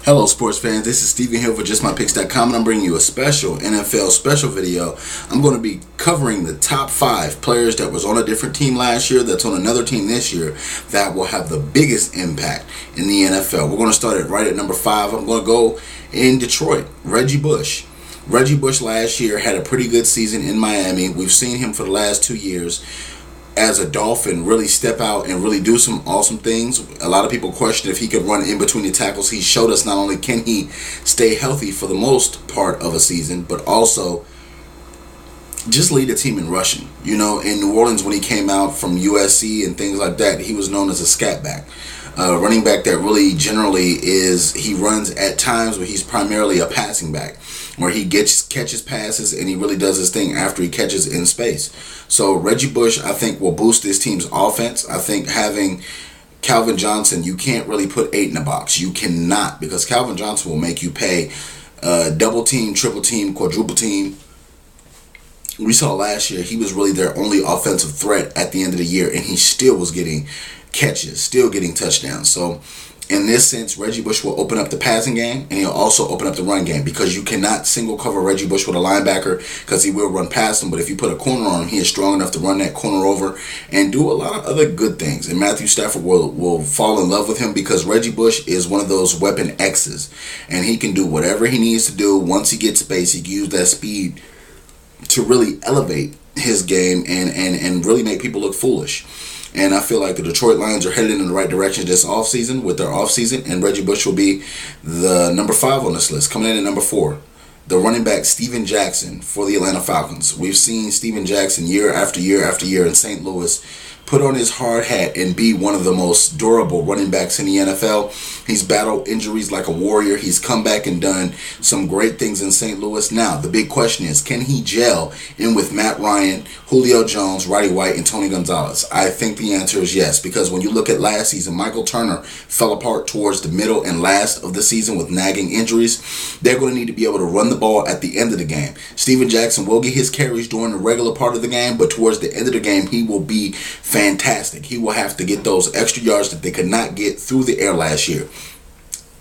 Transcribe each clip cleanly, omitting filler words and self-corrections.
Hello sports fans, this is Steven here for JustMyPicks.com, and I'm bringing you a special NFL special video. I'm going to be covering the top 5 players that was on a different team last year, that's on another team this year, that will have the biggest impact in the NFL. We're going to start it right at number 5. I'm going to go in Detroit. Reggie Bush. Reggie Bush last year had a pretty good season in Miami. We've seen him for the last 2 years as a Dolphin really step out and really do some awesome things. A lot of people question if he could run in between the tackles. He showed us not only can he stay healthy for the most part of a season, but also just lead a team in rushing. You know, in New Orleans when he came out from USC and things like that, he was known as a scat back. Running back that really generally he runs at times where he's primarily a passing back, where he catches passes and he really does his thing after he catches in space. So Reggie Bush, I think, will boost this team's offense. I think having Calvin Johnson, you can't really put 8 in the box. You cannot, because Calvin Johnson will make you pay double team, triple team, quadruple team. We saw last year he was really their only offensive threat at the end of the year, and he still was getting catches, still getting touchdowns. So in this sense, Reggie Bush will open up the passing game, and he'll also open up the run game, because you cannot single cover Reggie Bush with a linebacker, because he will run past him. But if you put a corner on him, he is strong enough to run that corner over and do a lot of other good things. And Matthew Stafford will fall in love with him, because Reggie Bush is one of those weapon X's, and he can do whatever he needs to do. Once he gets space, he can use that speed to really elevate his game and really make people look foolish. And I feel like the Detroit Lions are headed in the right direction this offseason with their offseason, and Reggie Bush will be the number 5 on this list. Coming in at number 4, the running back Steven Jackson for the Atlanta Falcons. We've seen Steven Jackson year after year after year in St. Louis put on his hard hat and be one of the most durable running backs in the NFL. He's battled injuries like a warrior. He's come back and done some great things in St. Louis. Now, the big question is, can he gel in with Matt Ryan, Julio Jones, Roddy White, and Tony Gonzalez? I think the answer is yes, because when you look at last season, Michael Turner fell apart towards the middle and last of the season with nagging injuries. They're going to need to be able to run the ball at the end of the game. Steven Jackson will get his carries during the regular part of the game, but towards the end of the game, he will be fantastic. He will have to get those extra yards that they could not get through the air last year.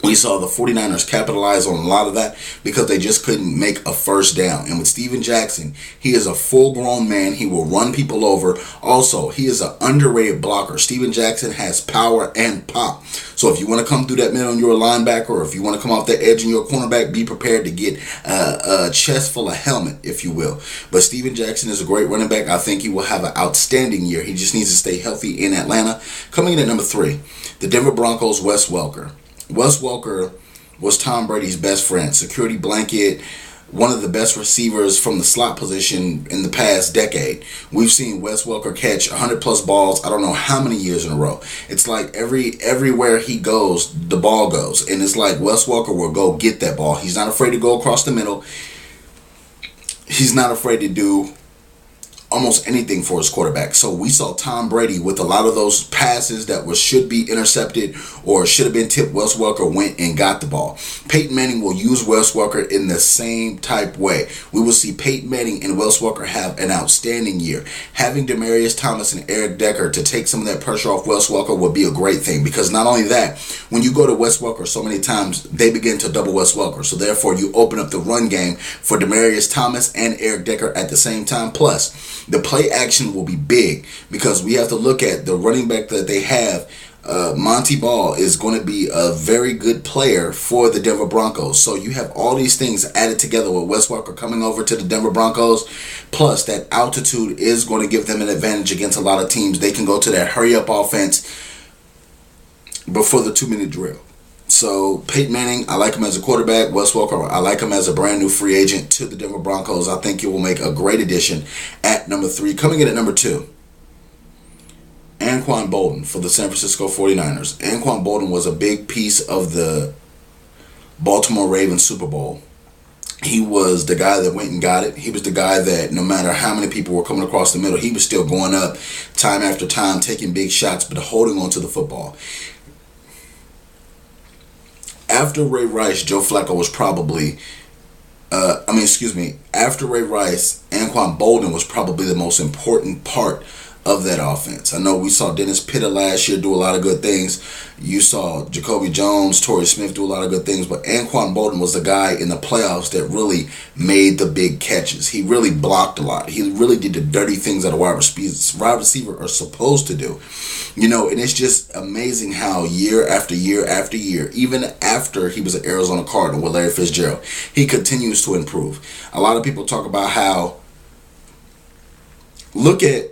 We saw the 49ers capitalize on a lot of that because they just couldn't make a first down. And with Steven Jackson, he is a full-grown man. He will run people over. Also, he is an underrated blocker. Steven Jackson has power and pop. So if you want to come through that middle and you're a linebacker, or if you want to come off the edge and you're a cornerback, be prepared to get a chest full of helmet, if you will. But Steven Jackson is a great running back. I think he will have an outstanding year. He just needs to stay healthy in Atlanta. Coming in at number 3, the Denver Broncos, Wes Welker. Wes Welker was Tom Brady's best friend, security blanket, one of the best receivers from the slot position in the past decade. We've seen Wes Welker catch 100+ balls, I don't know how many years in a row. It's like everywhere he goes, the ball goes. And it's like Wes Welker will go get that ball. He's not afraid to go across the middle. He's not afraid to do almost anything for his quarterback. So we saw Tom Brady with a lot of those passes that should be intercepted or should have been tipped. Wes Welker went and got the ball. Peyton Manning will use Wes Welker in the same type way. We will see Peyton Manning and Wes Welker have an outstanding year. Having Demaryius Thomas and Eric Decker to take some of that pressure off Wes Welker would be a great thing, because not only that, when you go to Wes Welker so many times, they begin to double Wes Welker. So therefore, you open up the run game for Demaryius Thomas and Eric Decker at the same time. Plus, the play action will be big, because we have to look at the running back that they have. Monty Ball is going to be a very good player for the Denver Broncos. So you have all these things added together with Wes Welker coming over to the Denver Broncos. Plus, that altitude is going to give them an advantage against a lot of teams. They can go to that hurry-up offense before the 2-minute drill. So Peyton Manning, I like him as a quarterback. Wes Welker, I like him as a brand new free agent to the Denver Broncos. I think he will make a great addition at number 3. Coming in at number 2, Anquan Boldin for the San Francisco 49ers. Anquan Boldin was a big piece of the Baltimore Ravens Super Bowl. He was the guy that went and got it. He was the guy that no matter how many people were coming across the middle, he was still going up time after time, taking big shots, but holding on to the football. After Ray Rice, Joe Flacco was probably, after Ray Rice, Anquan Boldin was probably the most important part of that offense. I know we saw Dennis Pitta last year do a lot of good things. You saw Jacoby Jones, Torrey Smith do a lot of good things, but Anquan Boldin was the guy in the playoffs that really made the big catches. He really blocked a lot. He really did the dirty things that a wide receiver are supposed to do. You know, and it's just amazing how year after year after year, even after he was an Arizona Cardinal with Larry Fitzgerald, he continues to improve. A lot of people talk about how, look at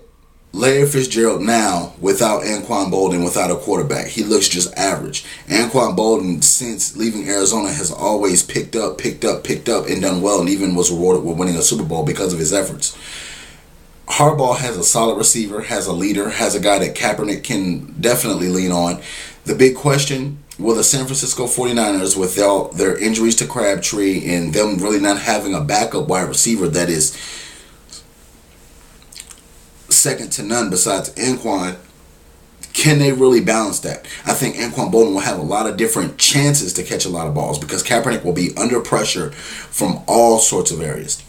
Larry Fitzgerald now without Anquan Boldin, without a quarterback. He looks just average. Anquan Boldin, since leaving Arizona, has always picked up, and done well, and even was rewarded with winning a Super Bowl because of his efforts. Harbaugh has a solid receiver, has a leader, has a guy that Kaepernick can definitely lean on. The big question, will the San Francisco 49ers, with their injuries to Crabtree and them really not having a backup wide receiver that is second to none besides Anquan, can they really balance that? I think Anquan Boldin will have a lot of different chances to catch a lot of balls because Kaepernick will be under pressure from all sorts of areas.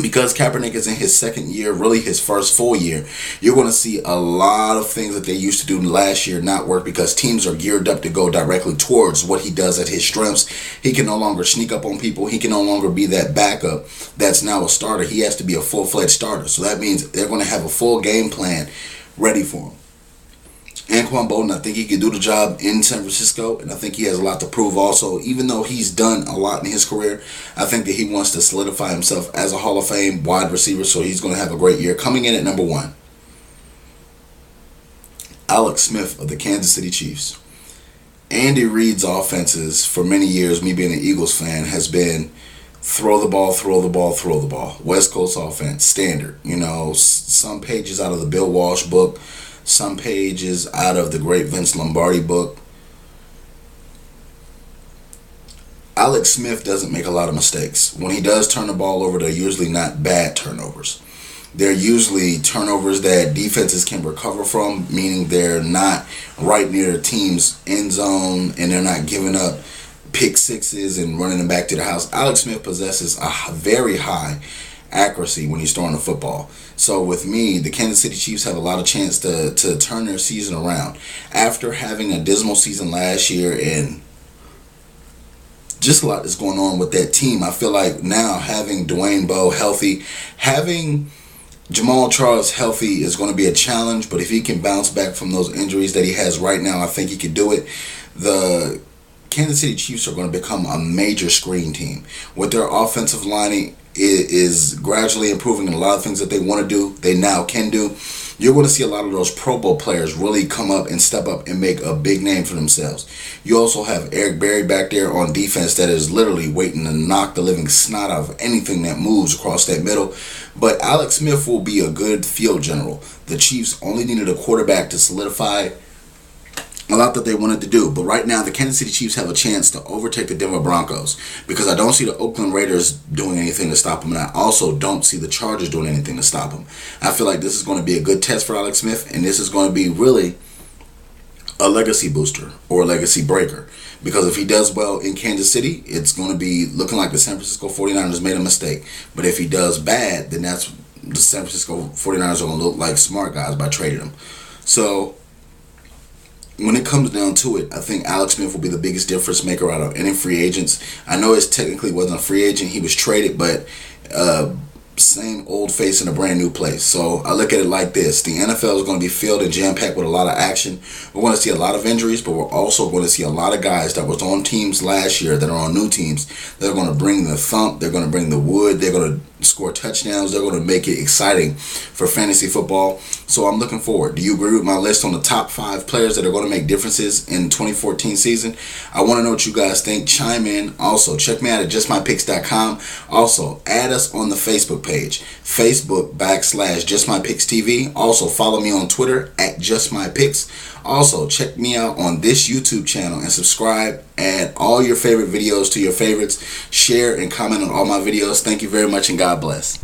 Because Kaepernick is in his second year, really his first full year, you're going to see a lot of things that they used to do last year not work because teams are geared up to go directly towards what he does at his strengths. He can no longer sneak up on people. He can no longer be that backup that's now a starter. He has to be a full-fledged starter. So that means they're going to have a full game plan ready for him. Anquan Boldin, I think he can do the job in San Francisco, and I think he has a lot to prove also. Even though he's done a lot in his career, I think that he wants to solidify himself as a Hall of Fame wide receiver, so he's going to have a great year. Coming in at number 1, Alex Smith of the Kansas City Chiefs. Andy Reid's offenses for many years, me being an Eagles fan, has been throw the ball, throw the ball, throw the ball. West Coast offense, standard. You know, some pages out of the Bill Walsh book, some pages out of the great Vince Lombardi book. Alex Smith doesn't make a lot of mistakes. When he does turn the ball over, they're usually not bad turnovers. They're usually turnovers that defenses can recover from, meaning they're not right near the team's end zone and they're not giving up pick sixes and running them back to the house. Alex Smith possesses a very high accuracy when he's throwing the football. So with me, the Kansas City Chiefs have a lot of chance to turn their season around. After having a dismal season last year and just a lot is going on with that team, I feel like now having Dwayne Bowe healthy, having Jamal Charles healthy is going to be a challenge, but if he can bounce back from those injuries that he has right now, I think he can do it. The Kansas City Chiefs are going to become a major screen team. With their offensive lining is gradually improving in a lot of things that they want to do, they now can do. You're going to see a lot of those Pro Bowl players really come up and step up and make a big name for themselves. You also have Eric Berry back there on defense that is literally waiting to knock the living snot out of anything that moves across that middle. But Alex Smith will be a good field general. The Chiefs only needed a quarterback to solidify a lot that they wanted to do. But right now, the Kansas City Chiefs have a chance to overtake the Denver Broncos because I don't see the Oakland Raiders doing anything to stop them, and I also don't see the Chargers doing anything to stop them. I feel like this is going to be a good test for Alex Smith, and this is going to be really a legacy booster or a legacy breaker. Because if he does well in Kansas City, it's going to be looking like the San Francisco 49ers made a mistake. But if he does bad, then that's the San Francisco 49ers are going to look like smart guys by trading him. So when it comes down to it, I think Alex Smith will be the biggest difference maker out of any free agents. I know it technically wasn't a free agent. He was traded, but same old face in a brand new place. So I look at it like this. The NFL is going to be filled and jam-packed with a lot of action. We're going to see a lot of injuries, but we're also going to see a lot of guys that was on teams last year that are on new teams. They're going to bring the thump. They're going to bring the wood. They're going to score touchdowns. They're going to make it exciting for fantasy football. So I'm looking forward. Do you agree with my list on the top 5 players that are going to make differences in 2014 season? I want to know what you guys think. Chime in. Also, check me out at justmypicks.com. Also, add us on the Facebook page, Facebook.com/JustMyPicksTV. Also, follow me on Twitter at JustMyPicks. Also, check me out on this YouTube channel and subscribe. Add all your favorite videos to your favorites. Share and comment on all my videos. Thank you very much and God bless.